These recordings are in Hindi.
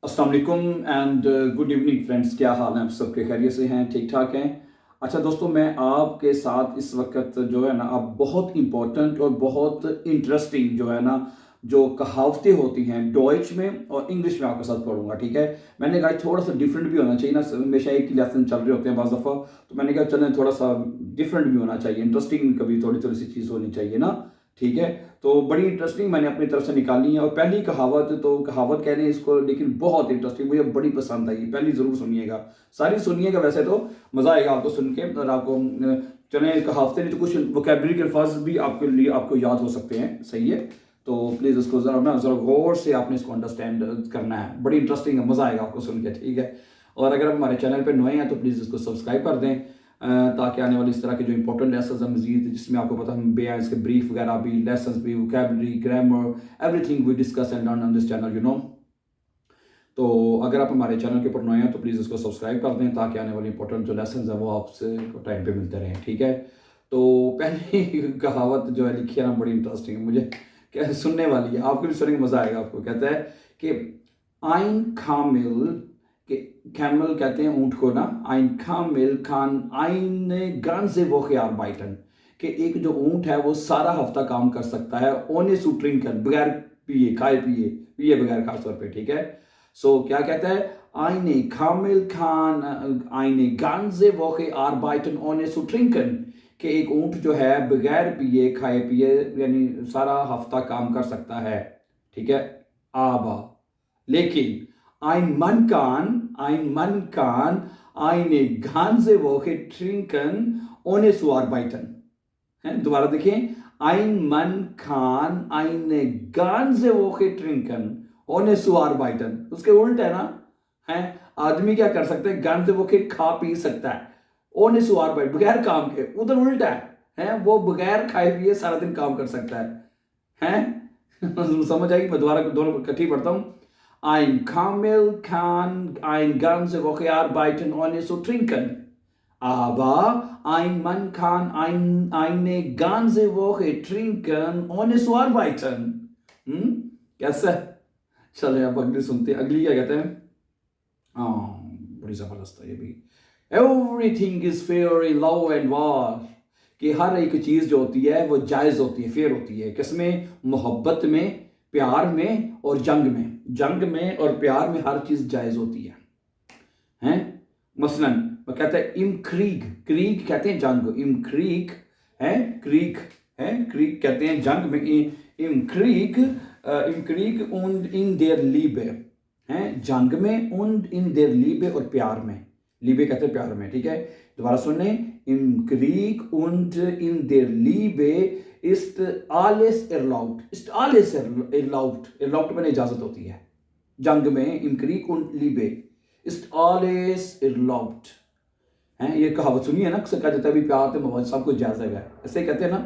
अस्सलाम वालेकुम एंड गुड इवनिंग फ्रेंड्स। क्या हाल है आप सबके? खैरियत से हैं? ठीक ठाक हैं? अच्छा दोस्तों, मैं आपके साथ इस वक्त जो है ना अब बहुत इम्पोर्टेंट और बहुत इंटरेस्टिंग जो है ना जो कहावतें होती हैं डॉइच में और इंग्लिश में आपके साथ पढ़ूंगा। ठीक है, मैंने कहा थोड़ा सा डिफरेंट भी होना चाहिए ना, हमेशा एक ही लेसन चल रहे होते हैं बाज़ दफ़ा, तो मैंने कहा चलें थोड़ा सा डिफरेंट भी होना चाहिए, इंटरेस्टिंग कभी थोड़ी थोड़ी सी चीज़ होनी चाहिए ना। ठीक है, तो बड़ी इंटरेस्टिंग मैंने अपनी तरफ से निकाली है। और पहली कहावत, तो कहावत कह रहे हैं इसको, लेकिन बहुत इंटरेस्टिंग, मुझे बड़ी पसंद आई। पहली ज़रूर सुनिएगा, सारी सुनिएगा, वैसे तो मज़ा आएगा आपको सुन के। और आपको चले कहावतें नहीं तो कुछ वोकैबुलरी के अल्फाज भी आपके लिए आपको याद हो सकते हैं। सही है, तो प्लीज़ इसको ज़रा गौर से आपने इसको अंडरस्टैंड करना है। बड़ी इंटरेस्टिंग है, मज़ा आएगा आपको सुन के। ठीक है, और अगर आप हमारे चैनल पर नए हैं तो प्लीज़ इसको सब्सक्राइब कर दें, ताकि आने वाली इस तरह के जो इंपॉर्टेंट लेसन हैं मजीद, जिसमें आपको पता हम बयान इसके ब्रीफ वगैरह भी, लेसन भी, vocabulary, grammar, everything we discuss and learn on this channel, you know. तो अगर आप हमारे चैनल के ऊपर नए हैं तो प्लीज़ इसको सब्सक्राइब कर दें, ताकि आने वाली इंपॉर्टेंट जो लेसन हैं वो आपसे टाइम पे मिलते रहें। ठीक है, तो पहली कहावत जो है लिखी है ना, बड़ी इंटरेस्टिंग है, मुझे क्या सुनने वाली है, आपको भी सुनने में मज़ा आएगा आपको। कहता है कि आइन खामिल, कि कैमल कहते हैं ऊँट को ना, आइन खामिल खान आइन गांजे वो ख्यार बाइटन, कि एक जो ऊँट है वो सारा हफ्ता काम कर सकता है ओने सूट्रिंग कर, बगैर पिए, खाए पिए पिए बगैर, खास तौर पे। ठीक है, सो क्या कहता है, आइने खामिल खान आइने गांजे वो ख्यार बाइटन ओने सूट्रिंकन, कि एक ऊँट जो है बगैर पिए खाए पिए यानी सारा हफ्ता काम कर सकता है। ठीक है, आबा लेकिन ein Mann kann eine ganze Woche trinken ohne zu arbeiten। दोबारा देखें, ein Mann kann eine ganze Woche trinken ohne zu arbeiten। उसके उल्ट है ना, है आदमी क्या कर सकता है, ganze Woche खा पी सकता है, ohne zu arbeiten बगैर काम के। उधर उल्ट है वो बगैर खाए पिए सारा दिन काम कर सकता है। समझ आएगी? मैं दोबारा दोनों इकट्ठी पढ़ता हूँ। Ein Kamel kann eine ganze Woche arbeiten ohne zu trinken, aber ein Mann kann eine ganze Woche trinken ohne zu arbeiten। कैसा? चले अब अगली सुनते हैं। अगली क्या कहते हैं? बड़ी जबरदस्त है ये भी। Everything is fair in love and war, कि हर एक चीज़ जो होती है वो जायज़ होती है, फेयर होती है। किसमें? मोहब्बत में, प्यार में और जंग में। जंग में और प्यार में हर चीज़ जायज़ होती है, हैं? मसलन वो कहता है इम क्रीग, क्रीग कहते हैं जंग, इम क्रीग है, क्रीग है, क्रीग कहते हैं जंग में, इम क्रीग उंड इन देयर लीबे, हैं जंग में, उंड इन देयर लीबे और प्यार में, लीबे कहते हैं प्यार में। ठीक है, दोबारा सुनने, इम क्रीग उंड इन देयर लीबे ist alles erlaubt, ist alles erlaubt, erlaubt में इजाज़त होती है। जंग में im Krieg und Liebe ist alles erlaubt, हैं? ये कहावत सुनिए ना, कहा जाता है भी प्यार तो मोहब्बत सब कुछ जायज़ है, ऐसे कहते हैं ना,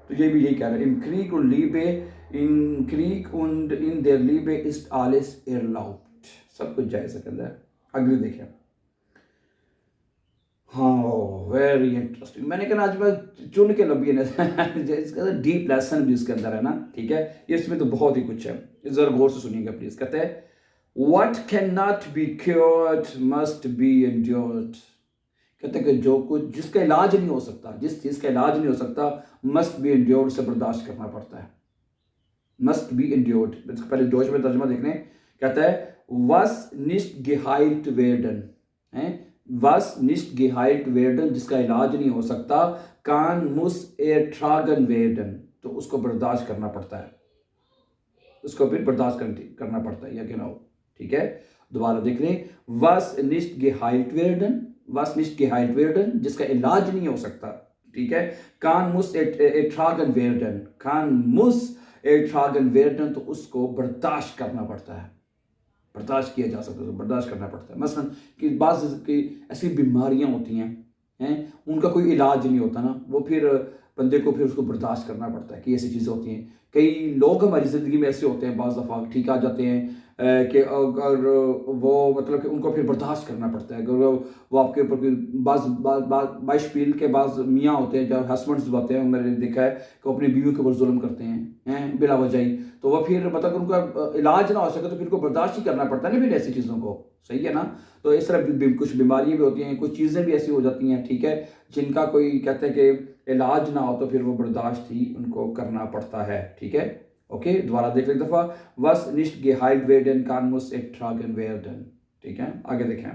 तो ये भी यही कह रहा है, im Krieg und Liebe, im Krieg und in der Liebe ist alles erlaubt, सब कुछ जायज़ है कहता है। अगली देखिए, हाँ वेरी इंटरेस्टिंग। मैंने कहा आज मैं चुन के लंबी इसका डीप लेसन भी इसके अंदर है ना। ठीक है, इसमें तो बहुत ही कुछ है, जरा गौर से सुनिएगा प्लीज। कहते हैं what can not be cured must be endured, कहते हैं कि जो कुछ जिसका इलाज नहीं हो सकता, जिस चीज़ का इलाज नहीं हो सकता, मस्ट बी एंड्योर्ड, से बर्दाश्त करना पड़ता है। मस्ट बी एंड्योर्ड, पहले डॉच में तर्जुमा देखने, कहता है was nicht geheilt werden, है was nicht geheilt werden, जिसका इलाज नहीं हो सकता, kann muss ertragen werden, तो उसको बर्दाश्त करना पड़ता है, उसको फिर बर्दाश्त करना पड़ता है, या कि ना हो। ठीक है, दोबारा देख लें, was nicht geheilt werden, was nicht geheilt werden, जिसका इलाज नहीं हो सकता। ठीक है, kann muss ertragen werden, kann muss ertragen werden, तो उसको बर्दाश्त करना पड़ता है, बर्दाश्त किया जा सकता है, तो बर्दाश्त करना पड़ता है। मसलन कि बाज़ की ऐसी बीमारियां होती हैं, उनका कोई इलाज नहीं होता ना, वो फिर बंदे को फिर उसको बर्दाश्त करना पड़ता है कि ऐसी चीज़ें होती हैं। कई लोग हमारी ज़िंदगी में ऐसे होते हैं, बाज़ दफ़ा ठीक आ जाते हैं कि अगर वो मतलब कि उनको फिर बर्दाश्त करना पड़ता है। अगर वो आपके ऊपर कोई बाईश पील के बाज़ मियाँ होते हैं, जो हस्बैंड्स होते हैं, मैंने देखा है कि वो अपनी बीवी के ऊपर जुल्म करते हैं बिला वजह ही, तो वह फिर मतलब उनका इलाज ना हो सके तो फिर उनको बर्दाश्त ही करना पड़ता है ना फिर ऐसी चीज़ों को, सही है ना। तो इस तरह कुछ बीमारियाँ भी होती हैं, कुछ चीज़ें भी ऐसी हो जाती हैं, ठीक है, जिनका कोई कहते हैं कि इलाज ना हो तो फिर वो बर्दाश्त ही उनको करना पड़ता है, ठीक है। ओके, दोबारा देख लें एक दफ़ा, वस निश्ट geheilt werden kann muss ertragen werden, ठीक है। आगे देखें।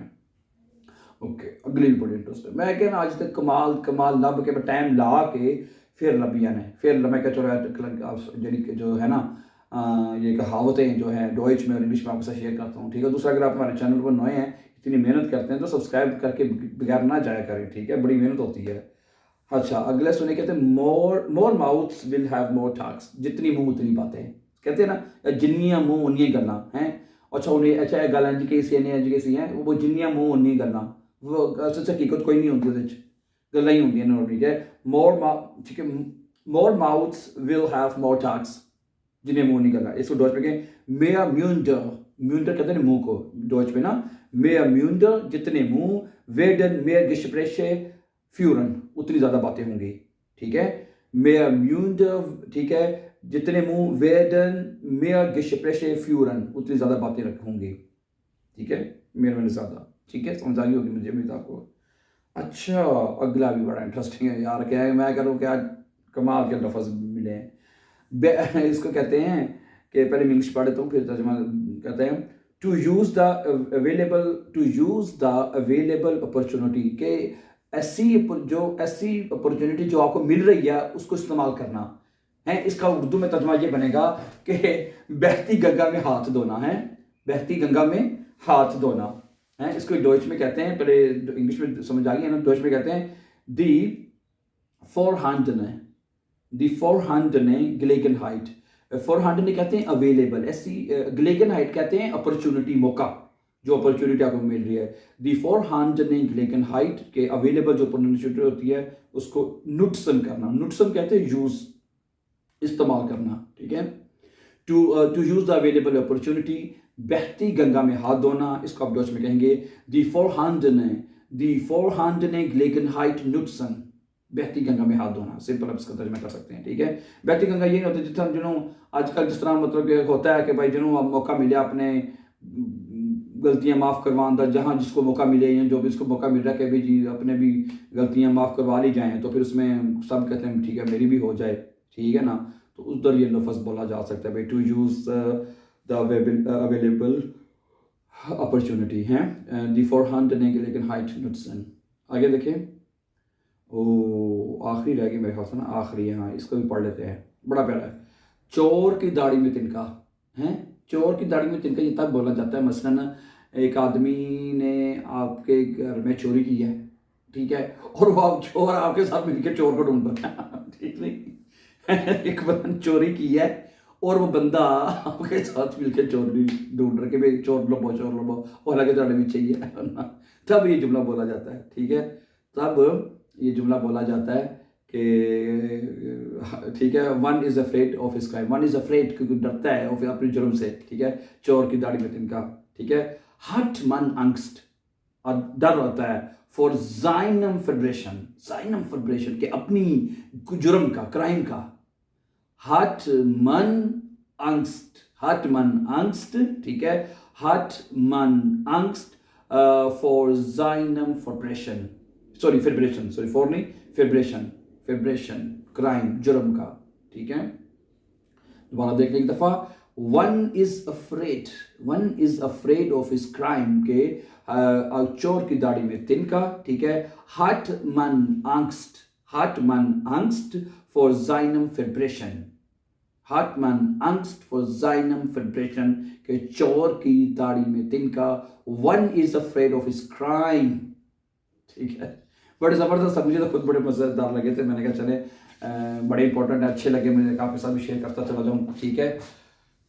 ओके, अगली बड़ी इंटरेस्ट है। मैं कहना आज तक कमाल लब के टाइम ला के फिर लबिया ने फिर मैं क्या चलो जो है ना ये कहावतें जो है डॉइच में और इंग्लिश में आपके साथ शेयर करता हूँ, ठीक है। दूसरा, अगर आप हमारे चैनल पर नए हैं, इतनी मेहनत करते हैं तो सब्सक्राइब करके बगैर ना जाया करें, ठीक है, बड़ी मेहनत होती है। अच्छा, अगले सुने कहते हैं more mouths will have more talks, जितनी मुंह उतनी बातें, कहते हैं ना जिन्नियां मुंह उन्नियां गल्लां हैं। अच्छा उन्हें अच्छा ये गल इंज कैसी है इंज कैसी है, वो जिन्नियां मुंह उन्नी गल्लां, वो सच हकीकत कोई नहीं होती, उहदे च गल्लां ही होंदियां ने, ठीक है। ठीक है, more mouths will have more talks, जिन्हें मुंह नहीं गल्लां। इसको डॉच में कहें मेयर म्यूंडर कहते हैं मुंह को डॉच में ना, मेयर म्यूंडर जितने मुंह, वेडन मेयर गिशप्रेशे फ्यूरन उतनी ज़्यादा बातें होंगी, ठीक है। मेयर म्यूंडर, ठीक है, जितने मुंह, वेडन मेयर गिशप्रेशे फ्यूरन उतनी ज़्यादा बातें होंगी, ठीक है, मेयर मैंने ज़्यादा, ठीक है, समझ आ गई होगी मुझे उम्मीद आपको। अच्छा, अगला भी बड़ा इंटरेस्टिंग है यार, क्या है, मैं करूँ क्या कमाल के लफ्ज़ मिले हैं। इसको कहते हैं कि पहले मैं इंग्लिश पढ़ लेता हूँ फिर तर्जुमा। कहते हैं to use the available opportunity, के ऐसी अपॉर्चुनिटी जो आपको मिल रही है उसको इस्तेमाल करना है। इसका उर्दू में तर्जुमा ये बनेगा कि बहती गंगा में हाथ धोना है, बहती गंगा में हाथ धोना है। इसको डॉइच में कहते हैं, पहले इंग्लिश में समझ आ गई है ना, डॉइच में कहते हैं दी फोरहैंडने Gelegenheit, फोरहैंडने कहते हैं अवेलेबल, ऐसी Gelegenheit कहते हैं अपॉर्चुनिटी, मौका, जो अपॉर्चुनिटी आपको मिल रही है। दी फोरहैंडने Gelegenheit के अवेलेबल जो अपॉर्चुनिटी होती है उसको नुट्सन करना, नुट्सन कहते हैं यूज, इस्तेमाल करना, ठीक है। To use the available opportunity, बहती गंगा में हाथ धोना, इसको आप डच में कहेंगे दी फोरहैंडने Gelegenheit नुट्सन, बहती गंगा में हाथ धोना, सिंपल आप इसका तर्जुमा कर सकते हैं, ठीक है। बहती गंगा ये नहीं होता जिस तरह जिन्हों आजकल जिस तरह मतलब होता है कि भाई जिन्हों मौका मिले अपने गलतियां माफ़ करवाने का, जहाँ जिसको मौका मिले या जो भी इसको मौका मिल रहा है कि भाई जी अपने भी गलतियां माफ़ करवा ली जाएँ, तो फिर उसमें सब कहते हैं ठीक है मेरी भी हो जाए, ठीक है ना। तो उधर ये लफ्ज़ बोला जा सकता है भाई to use the available opportunity है, दी फोरहैंडने Gelegenheit नुट्सन। आगे देखें, आखिरी रह गई मेरे ख्याल से ना, आखिरी है, हाँ, इसको भी पढ़ लेते हैं, बड़ा प्यारा है। चोर की दाढ़ी में तिनका है, चोर की दाढ़ी में तिनका ये तब बोला जाता है मसलन एक आदमी ने आपके घर में चोरी की है, ठीक है, और वो आप चोर आपके साथ मिलकर चोर को ढूंढ रहा है, ठीक नहीं, एक बंदा चोरी की है और वो बंदा आपके साथ मिलकर चोरी ढूंढ रहा कि भाई चोर लो और आगे दाढ़ी में चाहिए, तब ये जुमला बोला जाता है, ठीक है, तब ये जुमला बोला जाता है कि ठीक है, one is afraid of his crime, one is afraid क्योंकि डरता है और फिर अपने जुर्म से, ठीक है, चोर की दाढ़ी में तिनका, ठीक है। हट मन अंगस्ट, और डर होता है, फॉर जाइनम फेडरेशन के अपनी जुर्म का, क्राइम का, हट मन अंगस्ट, ठीक है, हट मन अंगस्ट फॉर जाइनम फेडरेशन, फेब्रेशन क्राइम, जुर्म का, ठीक है। दोबारा देख लें एक दफा, one is afraid of his crime के चोर की दाढ़ी में तिनका, ठीक है। हट मन angst फॉर जाइनम फेब्रेशन के चोर की दाढ़ी में तिनका, one is afraid of his crime, ठीक है। बड़े ज़बरदस्त, मुझे तो खुद बड़े मज़ेदार लगे थे, मैंने कहा चले बड़े इंपॉर्टेंट है, अच्छे लगे मुझे, आपके साथ भी शेयर करता चला जाऊँ, ठीक है।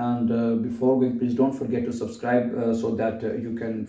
And before going, please don't forget to subscribe so that you can